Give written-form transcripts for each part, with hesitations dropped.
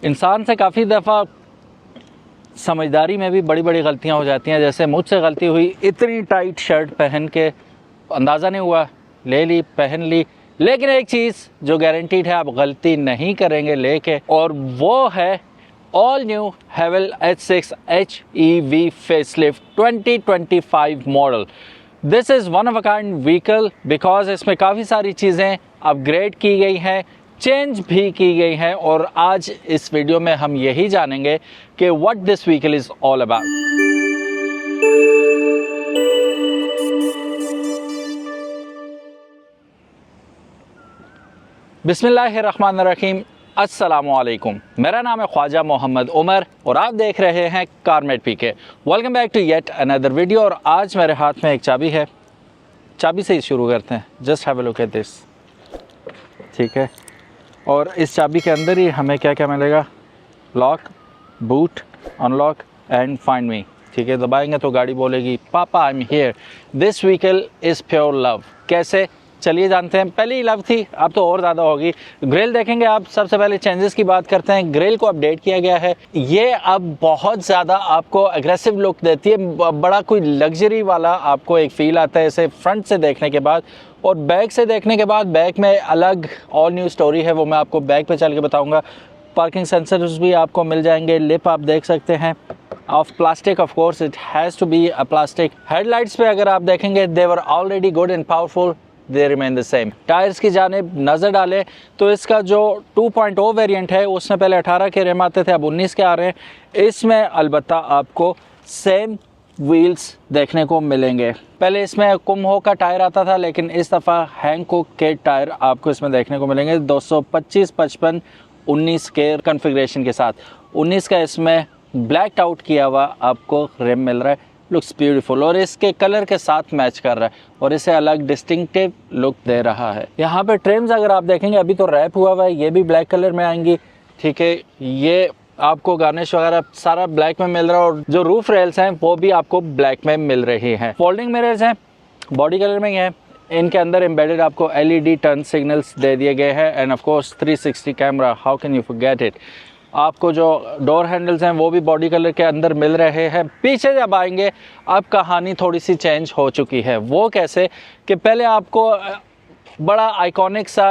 इंसान से काफ़ी दफ़ा समझदारी में भी बड़ी बड़ी गलतियां हो जाती हैं। जैसे मुझसे गलती हुई, इतनी टाइट शर्ट पहन के अंदाज़ा नहीं हुआ, ले ली, पहन ली। लेकिन एक चीज़ जो गारंटीड है, आप गलती नहीं करेंगे लेके, और वो है all new Haval H6 HEV facelift 2025 model. This is one of a kind vehicle because इसमें काफ़ी सारी चीज़ें अपग्रेड की गई हैं, चेंज भी की गई हैं, और आज इस वीडियो में हम यही जानेंगे कि what this vehicle is all about. बिस्मिल्लाहिर्रहमानिर्रहीम, अस्सलामुअलैकुम। मेरा नाम है ख्वाजा मोहम्मद उमर और आप देख रहे हैं CarMate PK. Welcome back to yet another video. और आज मेरे हाथ में एक चाबी है, चाबी से ही शुरू करते हैं। Just have a look at this, ठीक है। और इस चाबी के अंदर ही हमें क्या क्या मिलेगा? Lock, boot, unlock and find me, ठीक है। दबाएंगे तो गाड़ी बोलेगी पापा I am here. This vehicle is pure love. कैसे? चलिए जानते हैं। पहले ही लव थी, अब तो और ज़्यादा होगी। ग्रिल देखेंगे आप। सबसे पहले चेंजेस की बात करते हैं। ग्रिल को अपडेट किया गया है। ये अब बहुत ज़्यादा आपको अग्रेसिव लुक देती है, बड़ा कोई लग्जरी वाला आपको एक फ़ील आता है इसे फ्रंट से देखने के बाद। और बैक से देखने के बाद, बैक में अलग ऑल न्यू स्टोरी है, वो मैं आपको बैक पे चल के बताऊँगा। पार्किंग सेंसर्स भी आपको मिल जाएंगे। लिप आप देख सकते हैं of plastic, of course it has to be a plastic. Headlights पे अगर आप देखेंगे, they were already good and powerful, they remain the same. Tyres की जानिब नज़र डालें तो इसका जो 2.0 वेरिएंट है, उसमें पहले 18 के रिम आते थे, अब 19 के आ रहे हैं। इसमें अलबत्ता आपको सेम व्हील्स देखने को मिलेंगे। पहले इसमें कुम्हो का टायर आता था, लेकिन इस दफ़ा हैंकोक के टायर आपको इसमें देखने को मिलेंगे 225, 55, 19 के कन्फिग्रेशन के साथ। 19 का इसमें ब्लैक आउट किया हुआ आपको रिम मिल रहा है। लुक्स ब्यूटीफुल और इसके कलर के साथ मैच कर रहा है और इसे अलग डिस्टिंक्टिव लुक दे रहा है। यहाँ पे ट्रिम्स अगर आप देखेंगे, अभी तो रैप हुआ हुआ है, ये भी ब्लैक कलर में आएंगी, ठीक है। ये आपको गार्निश वगैरह सारा ब्लैक में मिल रहा है और जो रूफ रेल्स हैं वो भी आपको ब्लैक में मिल रही हैं। फोल्डिंग मिरर्स हैं, बॉडी कलर में ही है। इनके अंदर एम्बेडेड आपको LED टर्न सिग्नल्स दे दिए गए हैं end of course 360 camera, how can you forget it. आपको जो डोर हैंडल्स हैं वो भी बॉडी कलर के अंदर मिल रहे हैं। पीछे जब आएंगे, अब कहानी थोड़ी सी चेंज हो चुकी है। वो कैसे कि पहले आपको बड़ा आइकॉनिक सा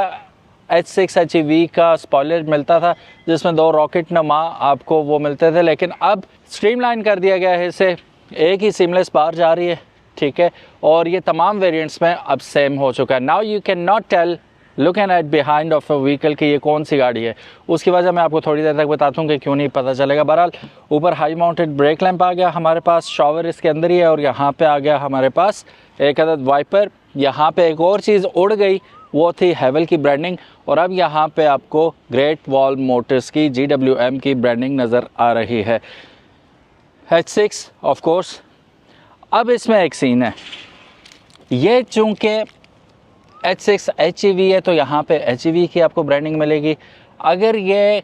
H6 HEV का स्पॉयलर मिलता था, जिसमें 2 रॉकेट नमा आपको वो मिलते थे, लेकिन अब स्ट्रीमलाइन कर दिया गया है इसे। एक ही सीमलेस बार जा रही है, ठीक है। और ये तमाम वेरिएंट्स में अब सेम हो चुका है। Now you can not tell looking at behind of a vehicle कि ये कौन सी गाड़ी है। उसकी वजह मैं आपको थोड़ी देर तक बताता हूँ कि क्यों नहीं पता चलेगा। बहरहाल, ऊपर हाई माउंटेड ब्रेक लैंप आ गया हमारे पास, शॉवर इसके अंदर ही है, और यहाँ पे आ गया हमारे पास एक अदद वाइपर। यहाँ पे एक और चीज़ उड़ गई, वो थी हेवल की ब्रांडिंग, और अब यहाँ पे आपको ग्रेट वॉल मोटर्स की GWM की ब्रांडिंग नज़र आ रही है। H6 of course. अब इसमें एक सीन है, ये चूँकि H6 HEV है तो यहाँ पे HEV की आपको ब्रांडिंग मिलेगी। अगर ये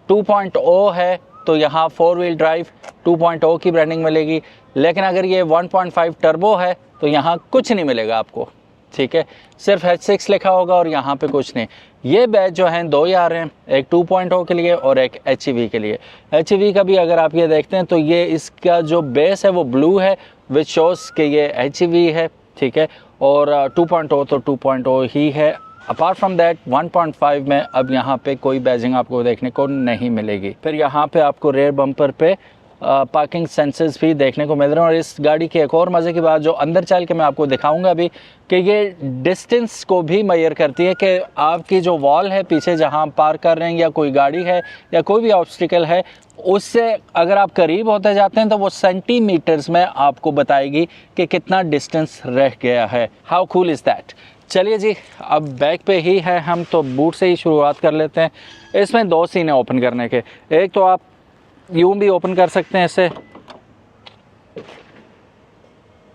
2.0 है तो यहाँ 4 व्हील ड्राइव 2.0 की ब्रांडिंग मिलेगी। लेकिन अगर ये 1.5 टर्बो है तो यहाँ कुछ नहीं मिलेगा आपको, ठीक है। सिर्फ H6 लिखा होगा और यहाँ पे कुछ नहीं। ये बैच जो हैं 2 ही आ रहे हैं, एक 2.0 के लिए और एक HEV के लिए। HEV का भी अगर आप ये देखते हैं तो ये इसका जो बेस है वो ब्लू है, विच शोज़ कि ये HEV है, ठीक है। और 2.0 तो 2.0 ही है। अपार्ट फ्रॉम दैट 1.5 में अब यहाँ पे कोई बैजिंग आपको देखने को नहीं मिलेगी। फिर यहाँ पे आपको रेयर बम्पर पे पार्किंग सेंसर्स भी देखने को मिल रहे हैं। और इस गाड़ी की एक और मज़े की बात जो अंदर चल के मैं आपको दिखाऊंगा अभी, कि ये डिस्टेंस को भी मेजर करती है कि आपकी जो वॉल है पीछे जहाँ पार्क कर रहे हैं, या कोई गाड़ी है या कोई भी ऑब्स्टिकल है, उससे अगर आप करीब होते जाते हैं तो वो सेंटीमीटर्स में आपको बताएगी कि कितना डिस्टेंस रह गया है। How cool is that. चलिए जी, अब बैक पे ही है हम, तो बूट से ही शुरुआत कर लेते हैं। इसमें 2 सीन है ओपन करने के। एक तो आप यूं भी ओपन कर सकते हैं इसे,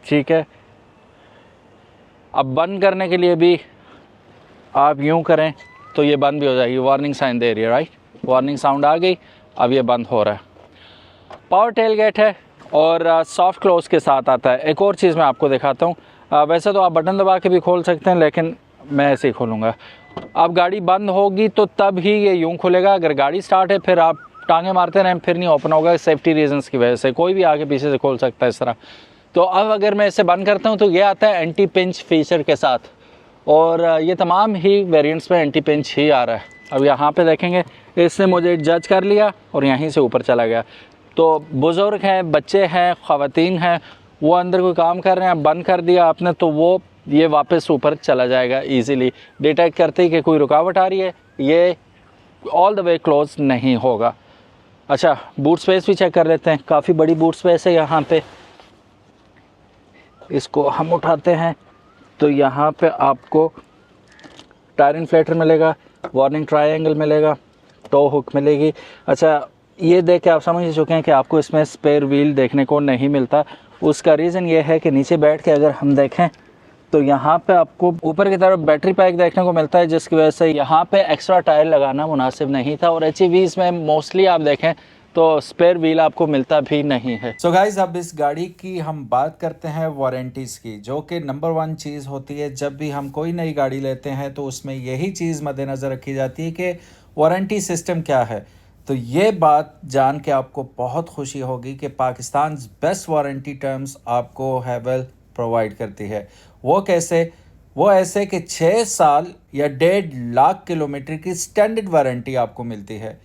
ठीक है। अब बंद करने के लिए भी आप यूं करें तो ये बंद भी हो जाएगी। वार्निंग साइन दे रही है, राइट। वार्निंग साउंड आ गई, अब ये बंद हो रहा है। पावर टेल गेट है और सॉफ्ट क्लोज के साथ आता है। एक और चीज़ मैं आपको दिखाता हूँ। वैसे तो आप बटन दबा के भी खोल सकते हैं, लेकिन मैं ऐसे ही खोलूँगा। अब गाड़ी बंद होगी तो तब ही ये यूं खुलेगा। अगर गाड़ी स्टार्ट है फिर आप टांगे मारते रहें फिर नहीं ओपन होगा, सेफ्टी रीजंस की वजह से। कोई भी आगे पीछे से खोल सकता है इस तरह। तो अब अगर मैं इसे बंद करता हूँ तो ये आता है एंटी पिंच फीचर के साथ, और ये तमाम ही वेरिएंट्स में एंटी पिंच ही आ रहा है। अब यहाँ पे देखेंगे इसने मुझे जज कर लिया और यहीं से ऊपर चला गया। तो बुज़ुर्ग हैं, बच्चे हैं, ख़वातीन हैं, वो अंदर कोई काम कर रहे हैं, बंद कर दिया आपने तो वो ये वापस ऊपर चला जाएगा ईज़िली। डिटेक्ट करते ही कि कोई रुकावट आ रही है, ये ऑल द वे क्लोज नहीं होगा। अच्छा, बूट स्पेस भी चेक कर लेते हैं। काफ़ी बड़ी बूट स्पेस है यहाँ पे। इसको हम उठाते हैं तो यहाँ पे आपको टायर इन्फ्लेटर मिलेगा, वार्निंग ट्रायंगल मिलेगा, टो हुक मिलेगी। अच्छा, ये देख के आप समझ चुके हैं कि आपको इसमें स्पेयर व्हील देखने को नहीं मिलता। उसका रीज़न ये है कि नीचे बैठ के अगर हम देखें तो यहाँ पे आपको ऊपर की तरफ बैटरी पैक देखने को मिलता है, जिसकी वजह से यहाँ पे एक्स्ट्रा टायर लगाना मुनासिब नहीं था। और HEVs में मोस्टली आप देखें तो स्पेयर व्हील आपको मिलता भी नहीं है। सो गाइज, अब इस गाड़ी की हम बात करते हैं वारंटीज़ की, जो कि नंबर 1 चीज़ होती है। जब भी हम कोई नई गाड़ी लेते हैं तो उसमें यही चीज़ मद्देनज़र रखी जाती है कि वारंटी सिस्टम क्या है। तो ये बात जान के आपको बहुत खुशी होगी कि पाकिस्तान बेस्ट वारंटी टर्म्स आपको हैवेल प्रोवाइड करती है। वो कैसे? वो ऐसे कि 6 साल या 1.5 लाख किलोमीटर की स्टैंडर्ड वारंटी आपको मिलती है।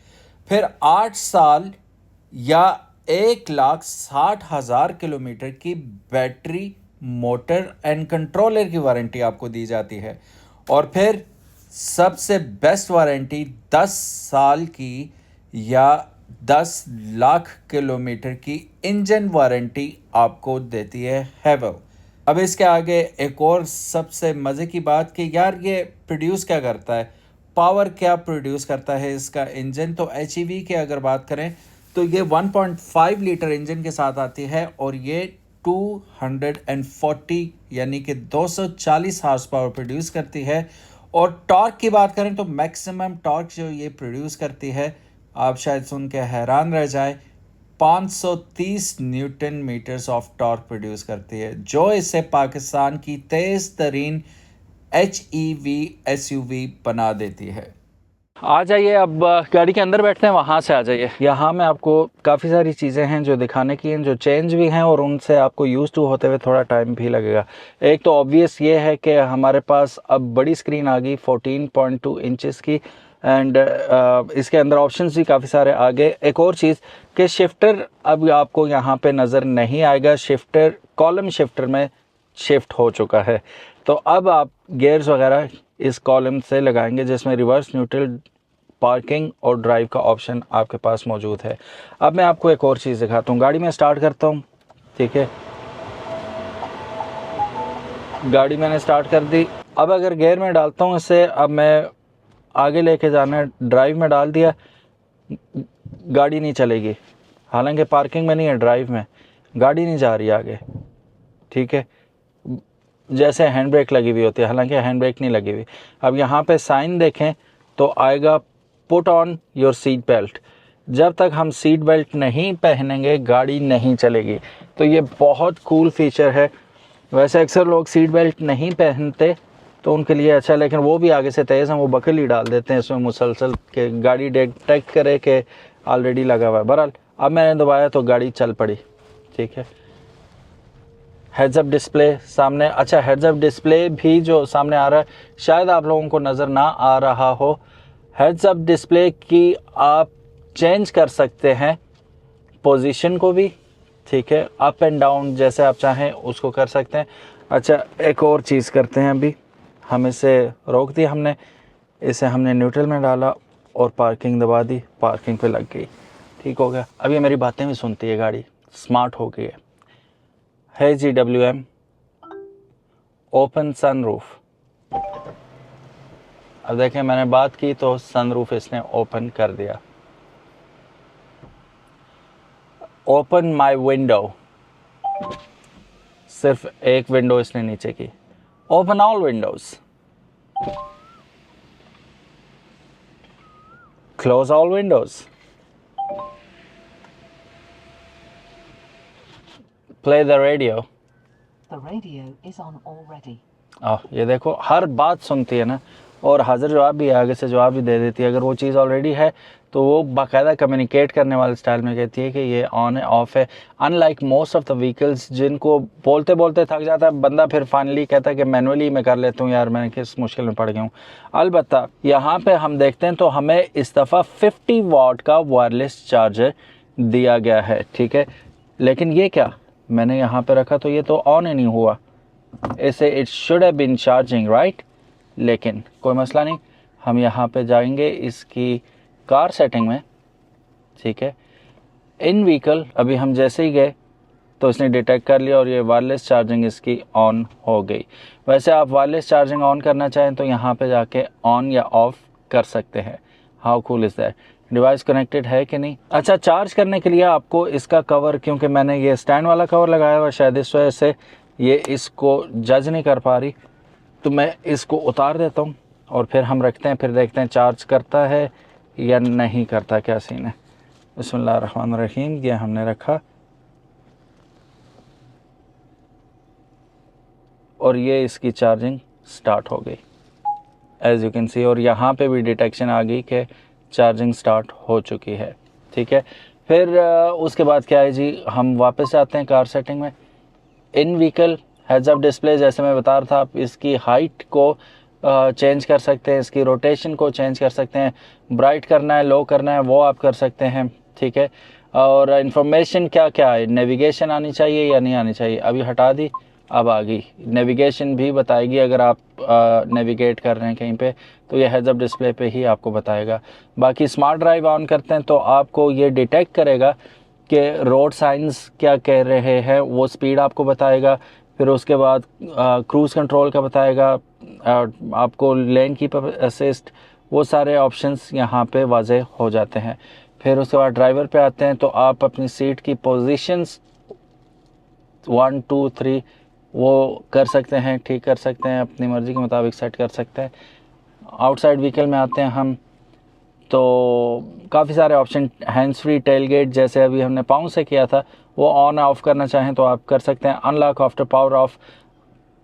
फिर 8 साल या 1,60,000 किलोमीटर की बैटरी, मोटर एंड कंट्रोलर की वारंटी आपको दी जाती है। और फिर सबसे बेस्ट वारंटी 10 साल की या 10 लाख किलोमीटर की इंजन वारंटी आपको देती है हैवेल। अब इसके आगे एक और सबसे मज़े की बात कि यार ये प्रोड्यूस क्या करता है, पावर क्या प्रोड्यूस करता है इसका इंजन। तो HEV की अगर बात करें तो ये 1.5 लीटर इंजन के साथ आती है और ये 240 यानी कि 240 हार्स पावर प्रोड्यूस करती है। और टॉर्क की बात करें तो मैक्सिमम टॉर्क जो ये प्रोड्यूस करती है, आप शायद सुन के हैरान रह जाए, 530 newton metres of torque produce करती है, जो इसे पाकिस्तान की तेज़ तरीन HEV SUV बना देती है। आ जाइए अब गाड़ी के अंदर बैठते हैं, वहाँ से आ जाइए। यहाँ में आपको काफ़ी सारी चीज़ें हैं जो दिखाने की हैं, जो चेंज भी हैं और उनसे आपको यूज़ टू होते हुए थोड़ा टाइम भी लगेगा। एक तो ऑब्वियस ये है कि हमारे पास अब बड़ी स्क्रीन आ गई 14.2 इंचेस की, एंड इसके अंदर ऑप्शंस भी काफ़ी सारे आ गए। एक और चीज़ कि शिफ्टर अब आपको यहाँ पे नज़र नहीं आएगा, शिफ्टर कॉलम शिफ्टर में शिफ्ट हो चुका है। तो अब आप गियर्स वगैरह इस कॉलम से लगाएंगे, जिसमें रिवर्स, न्यूट्रल, पार्किंग और ड्राइव का ऑप्शन आपके पास मौजूद है। अब मैं आपको एक और चीज़ दिखाता हूँ। गाड़ी में स्टार्ट करता हूँ, ठीक है, गाड़ी मैंने स्टार्ट कर दी। अब अगर गियर में डालता हूँ इसे, अब मैं आगे लेके जाना है, ड्राइव में डाल दिया, गाड़ी नहीं चलेगी। हालांकि पार्किंग में नहीं है, ड्राइव में, गाड़ी नहीं जा रही आगे, ठीक है। जैसे हैंड ब्रेक लगी हुई होती है, हालांकि हैंड ब्रेक नहीं लगी हुई। अब यहाँ पे साइन देखें तो आएगा put on your seat belt. जब तक हम सीट बेल्ट नहीं पहनेंगे गाड़ी नहीं चलेगी। तो ये बहुत कूल फीचर है। वैसे अक्सर लोग सीट बेल्ट नहीं पहनते तो उनके लिए अच्छा, लेकिन वो भी आगे से तेज़ हैं, वो बकल ही डाल देते हैं इसमें मुसलसल के गाड़ी डिटेक्ट करे कि ऑलरेडी लगा हुआ है। बहरहाल अब मैंने दबाया तो गाड़ी चल पड़ी, ठीक है। हेड्स अप डिस्प्ले सामने, अच्छा हेड्स अप डिस्प्ले भी जो सामने आ रहा है शायद आप लोगों को नज़र ना आ रहा हो। हेड्स अप डिस्प्ले की आप चेंज कर सकते हैं पोजीशन को भी, ठीक है, अप एंड डाउन जैसे आप चाहें उसको कर सकते हैं। अच्छा, एक और चीज़ करते हैं। अभी हम इसे रोक दिया, हमने इसे हमने न्यूट्रल में डाला और पार्किंग दबा दी, पार्किंग पे लग गई, ठीक हो गया। अब ये मेरी बातें भी सुनती है, गाड़ी स्मार्ट हो गई है GWM ओपन सनरूफ। अब देखें मैंने बात की तो सनरूफ इसने ओपन कर दिया। ओपन माय विंडो, सिर्फ एक विंडो इसने नीचे की। Open all Windows, close all Windows, play the radio. The radio is on already. ये देखो हर बात सुनती है ना, और हाज़िर जवाब भी है, आगे से जवाब भी दे देती है। अगर वो चीज़ ऑलरेडी है तो वो बाकायदा कम्युनिकेट करने वाले स्टाइल में कहती है कि ये ऑन है ऑफ़ है। Unlike most of the vehicles जिनको बोलते बोलते थक जाता है बंदा, फिर फाइनली कहता है कि मैनुअली मैं कर लेता हूँ यार, मैं किस मुश्किल में पड़ गया हूँ। अलबत्ता यहाँ पे हम देखते हैं तो हमें इस दफ़ा 50 वाट का वायरलेस चार्जर दिया गया है, ठीक है। लेकिन ये क्या, मैंने यहाँ पे रखा तो ये तो ऑन ही नहीं हुआ, इसे it should have been charging right. लेकिन कोई मसला नहीं, हम यहाँ पे जाएंगे इसकी कार सेटिंग में, ठीक है। इन व्हीकल अभी हम जैसे ही गए तो इसने डिटेक्ट कर लिया और ये वायरलेस चार्जिंग इसकी ऑन हो गई। वैसे आप वायरलेस चार्जिंग ऑन करना चाहें तो यहाँ पे जाके ऑन या ऑफ कर सकते हैं। How cool is that. Device connected है कि नहीं। अच्छा, चार्ज करने के लिए आपको इसका कवर, क्योंकि मैंने ये स्टैंड वाला कवर लगाया हुआ, शायद इस वजह से ये इसको जज नहीं कर पा रही, तो मैं इसको उतार देता हूँ और फिर हम रखते हैं, फिर देखते हैं चार्ज करता है या नहीं करता, क्या सीन है। बिस्मिल्लाहिर्रहमानिर्रहीम, ये हमने रखा और ये इसकी चार्जिंग स्टार्ट हो गई एज यू कैन सी, और यहाँ पे भी डिटेक्शन आ गई कि चार्जिंग स्टार्ट हो चुकी है, ठीक है। फिर उसके बाद क्या है जी, हम वापस आते हैं कार सेटिंग में। इन व्हीकल हेड्स अप डिस्प्ले, जैसे मैं बता रहा था, आप इसकी हाइट को चेंज कर सकते हैं, इसकी रोटेशन को चेंज कर सकते हैं, ब्राइट करना है लो करना है वो आप कर सकते हैं, ठीक है। और इन्फॉर्मेशन क्या क्या है, नेविगेशन आनी चाहिए या नहीं आनी चाहिए, अभी हटा दी, अब आ गई। नेविगेशन भी बताएगी, अगर आप नेविगेट कर रहे हैं कहीं पे तो ये हेड्स अप डिस्प्ले पे ही आपको बताएगा। बाकी स्मार्ट ड्राइव ऑन करते हैं तो आपको ये डिटेक्ट करेगा कि रोड साइंस क्या कह रहे हैं, वो स्पीड आपको बताएगा। फिर उसके बाद क्रूज़ कंट्रोल का बताएगा, आपको लेन कीपर असिस्ट, वो सारे ऑप्शंस यहाँ पे वाज़ेह हो जाते हैं। फिर उसके बाद ड्राइवर पे आते हैं तो आप अपनी सीट की पोजीशंस 1 2 3 वो कर सकते हैं, ठीक कर सकते हैं, अपनी मर्ज़ी के मुताबिक सेट कर सकते हैं। आउटसाइड व्हीकल में आते हैं हम तो काफ़ी सारे ऑप्शन, हैंड्स फ्री टेलगेट जैसे अभी हमने पाँव से किया था, वो ऑन ऑफ करना चाहें तो आप कर सकते हैं। अनलॉक आफ्टर पावर ऑफ,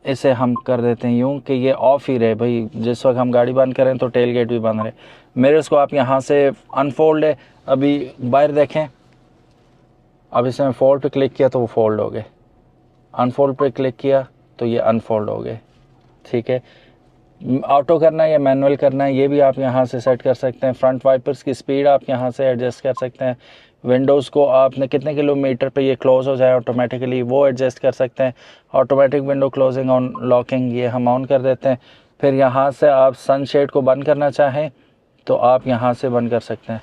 इसे हम कर देते हैं यूँ कि ये ऑफ़ ही रहे भाई, जिस वक्त हम गाड़ी बंद करें तो टेलगेट भी बंद रहे। मेरे उसको आप यहाँ से अनफोल्ड है, अभी बाहर देखें, अब इसे मैं फोल्ड पे क्लिक किया तो वो फोल्ड हो गए, अनफोल्ड पे क्लिक किया तो ये अनफोल्ड हो गए, ठीक है। ऑटो करना है या मैनुअल करना है ये भी आप यहाँ से सेट कर सकते हैं। फ्रंट वाइपर्स की स्पीड आप यहाँ से एडजस्ट कर सकते हैं। विंडोज़ को आपने कितने किलोमीटर पे ये क्लोज़ हो जाए ऑटोमेटिकली वो एडजस्ट कर सकते हैं। Automatic window closing on locking ये हम ऑन कर देते हैं। फिर यहाँ से आप सनशेड को बंद करना चाहें तो आप यहाँ से बंद कर सकते हैं,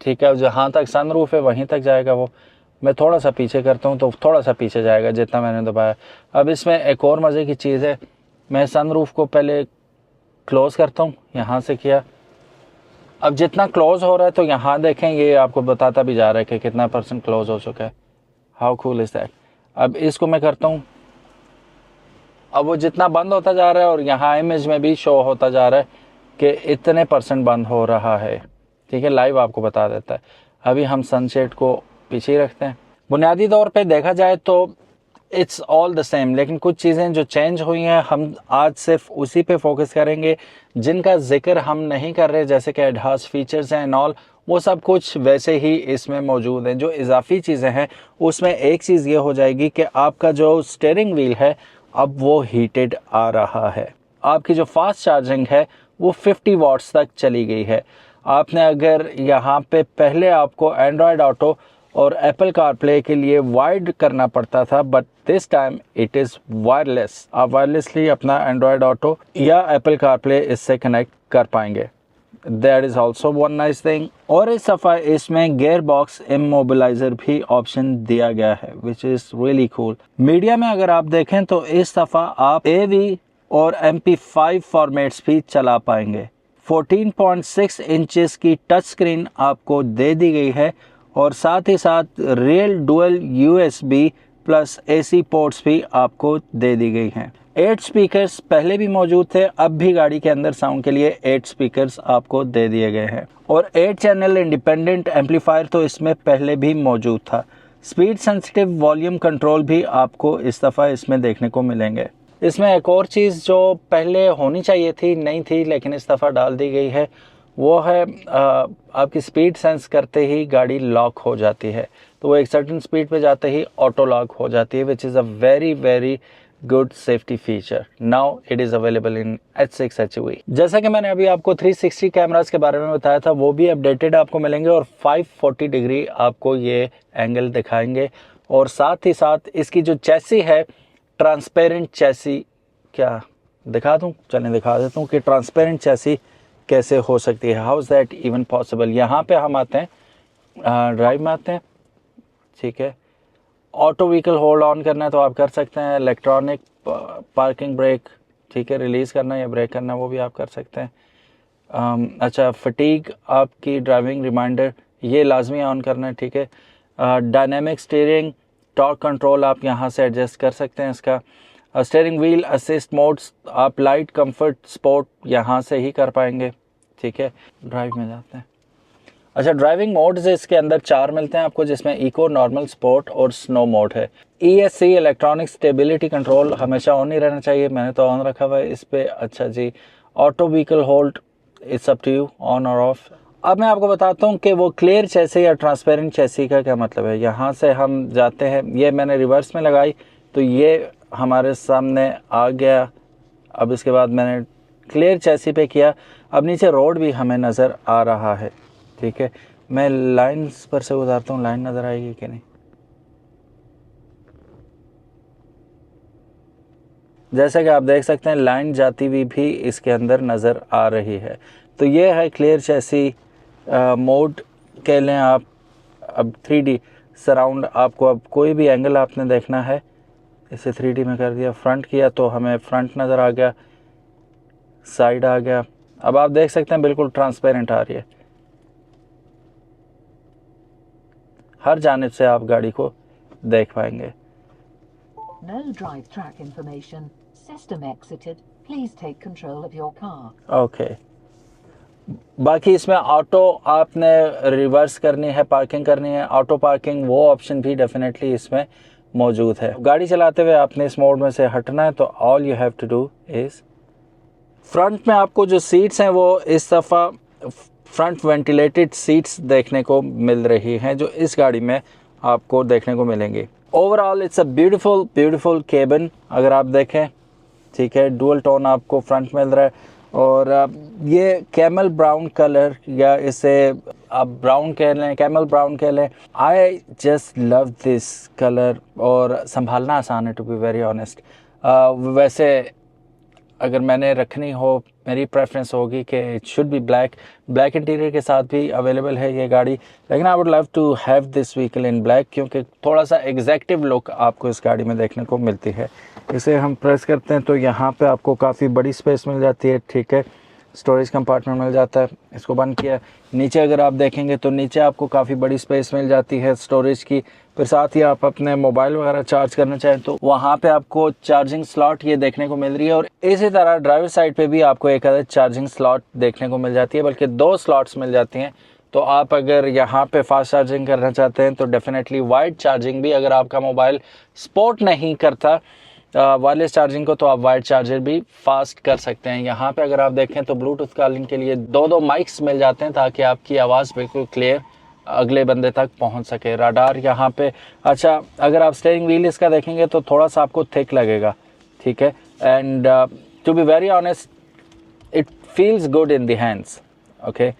ठीक है। जहाँ तक सनरूफ है वहीं तक जाएगा वो। मैं थोड़ा सा पीछे करता हूँ तो थोड़ा सा पीछे जाएगा जितना मैंने दबाया। अब इसमें एक और मज़े की चीज़ है, मैं सनरूफ को पहले क्लोज़ करता हूँ, यहाँ से किया, अब जितना क्लोज़ हो रहा है तो यहाँ देखें ये आपको बताता भी जा रहा है कि कितना % क्लोज़ हो चुका है। How cool is that. अब इसको मैं करता हूँ, अब वो जितना बंद होता जा रहा है और यहाँ इमेज में भी शो होता जा रहा है कि इतने % बंद हो रहा है, ठीक है, लाइव आपको बता देता है। अभी हम सनसेट को पीछे ही रखते हैं। बुनियादी तौर पे देखा जाए तो इट्स ऑल द सेम, लेकिन कुछ चीज़ें जो चेंज हुई हैं हम आज सिर्फ उसी पे फोकस करेंगे जिनका जिक्र हम नहीं कर रहे, जैसे कि एडवांस फीचर्स हैं एंड ऑल, वो सब कुछ वैसे ही इसमें मौजूद हैं। जो इजाफी चीज़ें हैं उसमें एक चीज़ ये हो जाएगी कि आपका जो स्टीयरिंग व्हील है अब वो हीटेड आ रहा है। आपकी जो फास्ट चार्जिंग है वो 50 वाट्स तक चली गई है। आपने अगर यहाँ पे पहले आपको एंड्रॉयड ऑटो और एप्पल कारप्ले के लिए वायर्ड करना पड़ता था, but this time it is wireless. आप वायरलेसली अपना एंड्रॉयड ऑटो या एप्पल कारप्ले इससे कनेक्ट कर पाएंगे। That is also one nice thing. और इस दफ़ा इसमें गेयर बॉक्स इमोबिलाइज़र भी ऑप्शन दिया गया है which is really cool. Media में अगर आप देखें तो इस दफ़ा आप AV और MP5 फॉर्मेट्स भी चला पाएंगे। 14.6 इंचेस की टच स्क्रीन आपको दे दी गई है और साथ ही साथ real dual USB plus AC ports भी आपको दे दी गई हैं। 8 स्पीकर्स पहले भी मौजूद थे, अब भी गाड़ी के अंदर साउंड के लिए 8 स्पीकर्स आपको दे दिए गए हैं और 8 चैनल इंडिपेंडेंट एम्पलीफायर तो इसमें पहले भी मौजूद था। स्पीड सेंसिटिव वॉल्यूम कंट्रोल भी आपको इस दफ़ा इसमें देखने को मिलेंगे। इसमें एक और चीज़ जो पहले होनी चाहिए थी, नहीं थी, लेकिन इस दफ़ा डाल दी गई है, वो है आपकी स्पीड सेंस करते ही गाड़ी लॉक हो जाती है। तो वो एक सर्टेन स्पीड पे जाते ही ऑटो लॉक हो जाती है, which is a very very good safety feature. Now it is available in H6 HUV। जैसा कि मैंने अभी आपको 360 कैमरास के बारे में बताया था, वो भी अपडेटेड आपको मिलेंगे और 540 डिग्री आपको ये एंगल दिखाएंगे। और साथ ही साथ इसकी जो चैसी है, ट्रांसपेरेंट चैसी, क्या दिखा दूँ? चलें दिखा देता हूँ कि ट्रांसपेरेंट चैसी कैसे हो सकती है। How is that even possible. यहाँ पे हम आते हैं, ड्राइव में आते हैं, ठीक है। ऑटो व्हीकल होल्ड ऑन करना है तो आप कर सकते हैं। इलेक्ट्रॉनिक पार्किंग ब्रेक, ठीक है, रिलीज़ करना है या ब्रेक करना है वो भी आप कर सकते हैं। अच्छा, फटीग आपकी ड्राइविंग रिमाइंडर, ये लाजमी ऑन करना है, ठीक है। डायनेमिक स्टीयरिंग, टॉर्क कंट्रोल आप यहाँ से एडजस्ट कर सकते हैं इसका। स्टीयरिंग व्हील असिस्ट मोड्स आप लाइट, कंफर्ट, स्पोर्ट यहाँ से ही कर पाएंगे, ठीक है। ड्राइव में जाते हैं। अच्छा, ड्राइविंग मोड्स इसके अंदर 4 मिलते हैं आपको, जिसमें इको, नॉर्मल, स्पोर्ट और स्नो मोड है। ESC इलेक्ट्रॉनिक स्टेबिलिटी कंट्रोल हमेशा ऑन ही रहना चाहिए, मैंने तो ऑन रखा हुआ है इस पर। अच्छा जी, auto vehicle hold, it's up to you, on और ऑफ। अब मैं आपको बताता हूँ कि वो क्लियर चैसी या ट्रांसपेरेंट चैसी का क्या मतलब है। यहाँ से हम जाते हैं, ये मैंने रिवर्स में लगाई तो ये हमारे सामने आ गया। अब इसके बाद मैंने क्लियर चैसी पे किया, अब नीचे रोड भी हमें नज़र आ रहा है, ठीक है। मैं लाइन्स पर से गुजारता हूँ, लाइन नज़र आएगी कि नहीं। जैसा कि आप देख सकते हैं लाइन जाती हुई भी इसके अंदर नज़र आ रही है। तो ये है क्लियर चैसी मोड कह लें आप। अब 3D सराउंड, आपको अब कोई भी एंगल आपने देखना है, इसे 3D में कर दिया। फ्रंट किया तो हमें फ्रंट नज़र आ गया, साइड आ गया। अब आप देख सकते हैं बिल्कुल ट्रांसपेरेंट आ रही है, हर जानिब से आप गाड़ी को देख पाएंगे। No drive track information. System exited. Please take control of your car. Okay. बाकी इसमें ऑटो आपने रिवर्स करनी है, पार्किंग करनी है, ऑटो पार्किंग, वो ऑप्शन भी डेफिनेटली इसमें मौजूद है। गाड़ी चलाते हुए आपने इस मोड में से हटना है तो all you have to do is, front में आपको जो सीट्स हैं वो इस दफ़ा फ्रंट वेंटिलेटेड सीट्स देखने को मिल रही हैं, जो इस गाड़ी में आपको देखने को मिलेंगी। Overall it's a beautiful beautiful cabin अगर आप देखें, ठीक है। डुअल टोन आपको फ्रंट मिल रहा है और ये कैमल ब्राउन कलर, या इसे आप ब्राउन कह लें, कैमल ब्राउन कह लें। आई जस्ट लव दिस कलर और संभालना आसान है, टू बी वेरी ऑनेस्ट। वैसे अगर मैंने रखनी हो, मेरी प्रेफरेंस होगी कि it should be black. Black interior के साथ भी अवेलेबल है ये गाड़ी, लेकिन I would love to have this vehicle in black, क्योंकि थोड़ा सा एग्जैक्टिव लुक आपको इस गाड़ी में देखने को मिलती है। इसे हम प्रेस करते हैं तो यहाँ पे आपको काफ़ी बड़ी स्पेस मिल जाती है, ठीक है। स्टोरेज कंपार्टमेंट मिल जाता है। इसको बंद किया, नीचे अगर आप देखेंगे तो नीचे आपको काफ़ी बड़ी स्पेस मिल जाती है स्टोरेज की। फिर साथ ही आप अपने मोबाइल वगैरह चार्ज करना चाहें तो वहाँ पे आपको चार्जिंग स्लॉट ये देखने को मिल रही है। और इसी तरह ड्राइवर साइड पे भी आपको एक अदर चार्जिंग स्लॉट देखने को मिल जाती है, बल्कि 2 स्लॉट्स मिल जाती हैं। तो आप अगर यहाँ पे फास्ट चार्जिंग करना चाहते हैं तो डेफिनेटली वाइड चार्जिंग भी, अगर आपका मोबाइल सपोर्ट नहीं करता वायरलेस चार्जिंग को, तो आप वाइड चार्जर भी फास्ट कर सकते हैं। यहाँ पे अगर आप देखें तो ब्लूटूथ कॉलिंग के लिए 2 माइक्स मिल जाते हैं, ताकि आपकी आवाज़ बिल्कुल क्लियर अगले बंदे तक पहुँच सके। राडार यहाँ पे, अच्छा अगर आप स्टीयरिंग व्हील इसका देखेंगे तो थोड़ा सा आपको थिक लगेगा, ठीक है। And to be very honest it feels good in the hands, okay.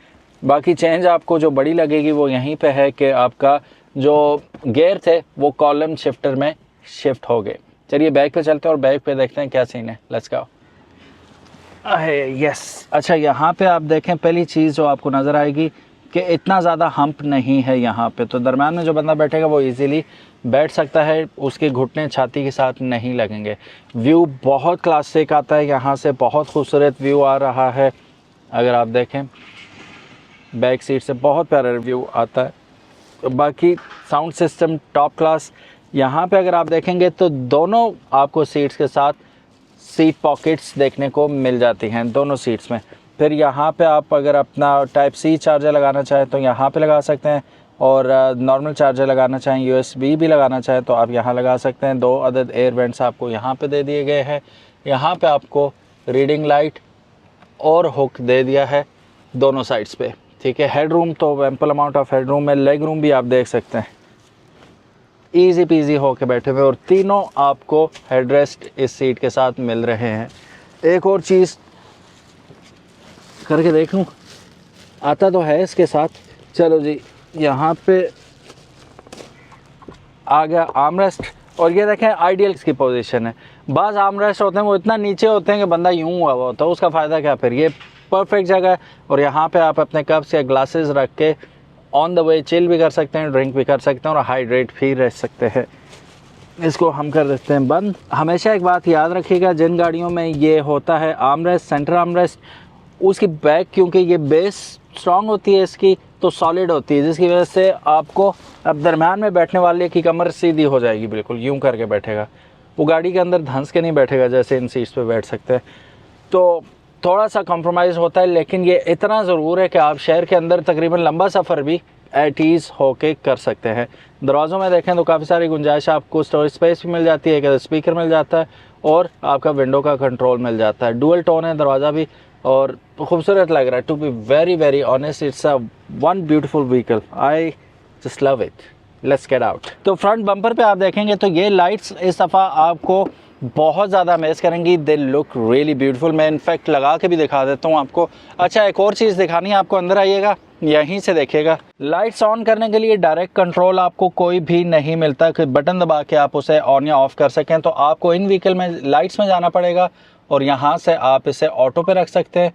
बाकी चेंज आपको जो बड़ी लगेगी वो यहीं पे है कि आपका जो गियर थे वो कॉलम शिफ्टर में शिफ्ट हो गए। चलिए बैक पे चलते हैं और बैक पे देखते हैं क्या सीन है। Let's go. यस, अच्छा यहाँ पे आप देखें, पहली चीज़ जो आपको नज़र आएगी कि इतना ज़्यादा हम्प नहीं है यहाँ पे, तो दरम्यान में जो बंदा बैठेगा वो इजीली बैठ सकता है, उसके घुटने छाती के साथ नहीं लगेंगे। व्यू बहुत क्लासिक आता है, यहाँ से बहुत खूबसूरत व्यू आ रहा है। अगर आप देखें बैक सीट से बहुत प्यारा व्यू आता है। बाकी साउंड सिस्टम टॉप क्लास। यहाँ पे अगर आप देखेंगे तो दोनों आपको सीट्स के साथ सीट पॉकेट्स देखने को मिल जाती हैं दोनों सीट्स में। फिर यहाँ पे आप अगर अपना टाइप C चार्जर लगाना चाहें तो यहाँ पे लगा सकते हैं। और नॉर्मल चार्जर लगाना चाहें, USB भी लगाना चाहें तो आप यहाँ लगा सकते हैं। 2 अदद एयर वेंट्स आपको यहाँ पे दे दिए गए हैं। यहाँ पे आपको रीडिंग लाइट और हुक दे दिया है दोनों साइड्स पे, ठीक है। हेड रूम तो ample amount of head room है। लेग रूम भी आप देख सकते हैं, ईजी पीजी होके बैठे हुए, और तीनों आपको हेडरेस्ट इस सीट के साथ मिल रहे हैं। एक और चीज़ करके देख लूँ, आता तो है इसके साथ। चलो जी, यहाँ पे आ गया आर्मरेस्ट, और ये देखें आइडियल की पोजीशन है। बाज़ आर्मरेस्ट होते हैं वो इतना नीचे होते हैं कि बंदा यूं हुआ हुआ होता है, उसका फ़ायदा क्या फिर। ये परफेक्ट जगह है, और यहाँ पे आप अपने कप्स या ग्लासेस रख के ऑन द वे चिल भी कर सकते हैं, ड्रिंक भी कर सकते हैं, और हाइड्रेट भी रह सकते हैं। इसको हम कर देते हैं बंद। हमेशा एक बात याद रखिएगा, जिन गाड़ियों में ये होता है आर्मरेस्ट, सेंटर आर्मरेस्ट, उसकी बैक क्योंकि ये बेस स्ट्रॉन्ग होती है इसकी, तो सॉलिड होती है, जिसकी वजह से आपको अब दरम्यान में बैठने वाले की कमर सीधी हो जाएगी, बिल्कुल यूं करके बैठेगा। वो गाड़ी के अंदर धंस के नहीं बैठेगा जैसे इन सीट्स पे बैठ सकते हैं। तो थोड़ा सा कॉम्प्रोमाइज़ होता है, लेकिन ये इतना ज़रूर है कि आप शहर के अंदर तकरीबन लंबा सफ़र भी एट ईज़ होके कर सकते हैं। दरवाज़ों में देखें तो काफ़ी सारी गुंजाइश, आपको स्टोरेज स्पेस भी मिल जाती है, स्पीकर मिल जाता है, और आपका विंडो का कंट्रोल मिल जाता है। डुअल टोन है दरवाज़ा भी, और खूबसूरत लग रहा है। To be very very honest, it's a one beautiful vehicle, I just love it. Let's get out. तो फ्रंट बम्पर पे आप देखेंगे तो ये लाइट्स इस दफ़ा आपको बहुत ज़्यादा अमेज करेंगी। They look really beautiful. मैं इनफैक्ट लगा के भी दिखा देता हूँ आपको। अच्छा, एक और चीज़ दिखानी है आपको, अंदर आइएगा, यहीं से देखिएगा। लाइट्स ऑन करने के लिए डायरेक्ट कंट्रोल आपको कोई भी नहीं मिलता कि बटन दबा के आप उसे ऑन या ऑफ़ कर सकें। तो आपको इन व्हीकल में लाइट्स में जाना पड़ेगा, और यहाँ से आप इसे ऑटो पे रख सकते हैं,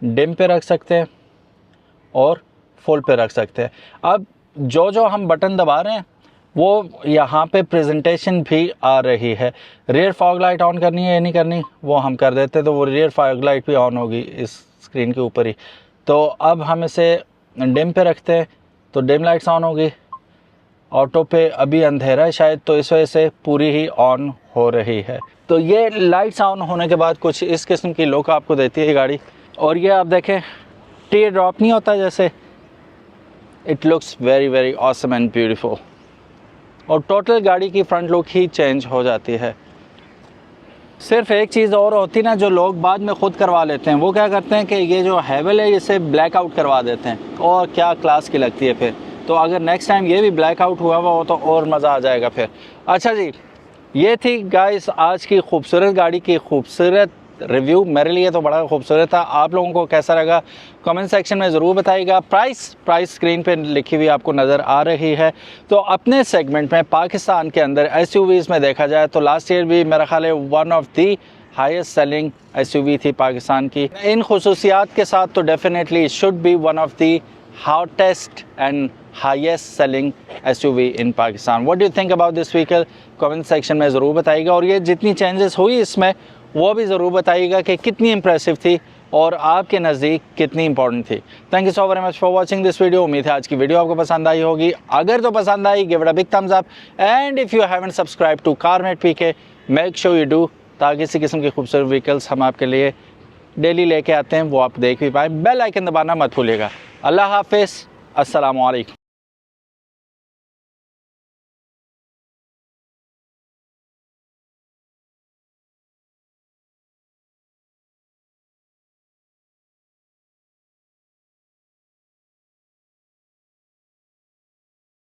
डिम पे रख सकते हैं, और फुल पे रख सकते हैं। अब जो जो हम बटन दबा रहे हैं वो यहाँ पे प्रेजेंटेशन भी आ रही है। रियर फॉग लाइट ऑन करनी है या नहीं करनी वो हम कर देते हैं, तो वो रियर फॉग लाइट भी ऑन होगी इस स्क्रीन के ऊपर ही। तो अब हम इसे डिम पे रखते हैं तो डिम लाइट्स ऑन होगी। ऑटो पे अभी अंधेरा है शायद, तो इस वजह से पूरी ही ऑन हो रही है। तो ये लाइट्स ऑन होने के बाद कुछ इस किस्म की लुक आपको देती है ये गाड़ी। और ये आप देखें, टीयर ड्रॉप नहीं होता जैसे, it looks very very awesome and beautiful. और टोटल गाड़ी की फ्रंट लुक ही चेंज हो जाती है। सिर्फ एक चीज़ और होती है ना, जो लोग बाद में ख़ुद करवा लेते हैं, वो क्या करते हैं कि ये जो हैवल है इसे ब्लैक आउट करवा देते हैं, और क्या क्लास की लगती है फिर। तो अगर नेक्स्ट टाइम ये भी ब्लैक आउट हुआ हो तो और मज़ा आ जाएगा फिर। अच्छा जी, ये थी गाइस आज की खूबसूरत गाड़ी की खूबसूरत रिव्यू। मेरे लिए तो बड़ा खूबसूरत था। आप लोगों को कैसा लगा कमेंट सेक्शन में ज़रूर बताइएगा। प्राइस स्क्रीन पे लिखी हुई आपको नज़र आ रही है। तो अपने सेगमेंट में पाकिस्तान के अंदर SUVs में देखा जाए तो लास्ट ईयर भी मेरा ख्याल है one of the highest selling SUV थी पाकिस्तान की। इन खुसूसियात के साथ तो definitely should be one of the hottest and highest selling SUV in Pakistan. What do you think about this vehicle? Comment section में ज़रूर बताइएगा। और ये जितनी चेंजेस हुई इसमें वो भी ज़रूर बताइएगा कि कितनी इंप्रेसिव थी और आपके नज़दीक कितनी इंपॉर्टेंट थी। Thank you so very much for watching this video. उम्मीद है आज की वीडियो आपको पसंद आई होगी। अगर तो पसंद आई, give it a big thumbs up, and if you haven't subscribe to CarMate PK, make sure you do, ताकि इसी किस्म के खूबसूरत व्हीकल्स हम आपके लिए डेली लेके आते हैं वो आप देख भी पाएँ। बेल आइकन दबाना मत भूलिएगा। अल्लाह हाफिज़, अस्सलामु अलैकुम।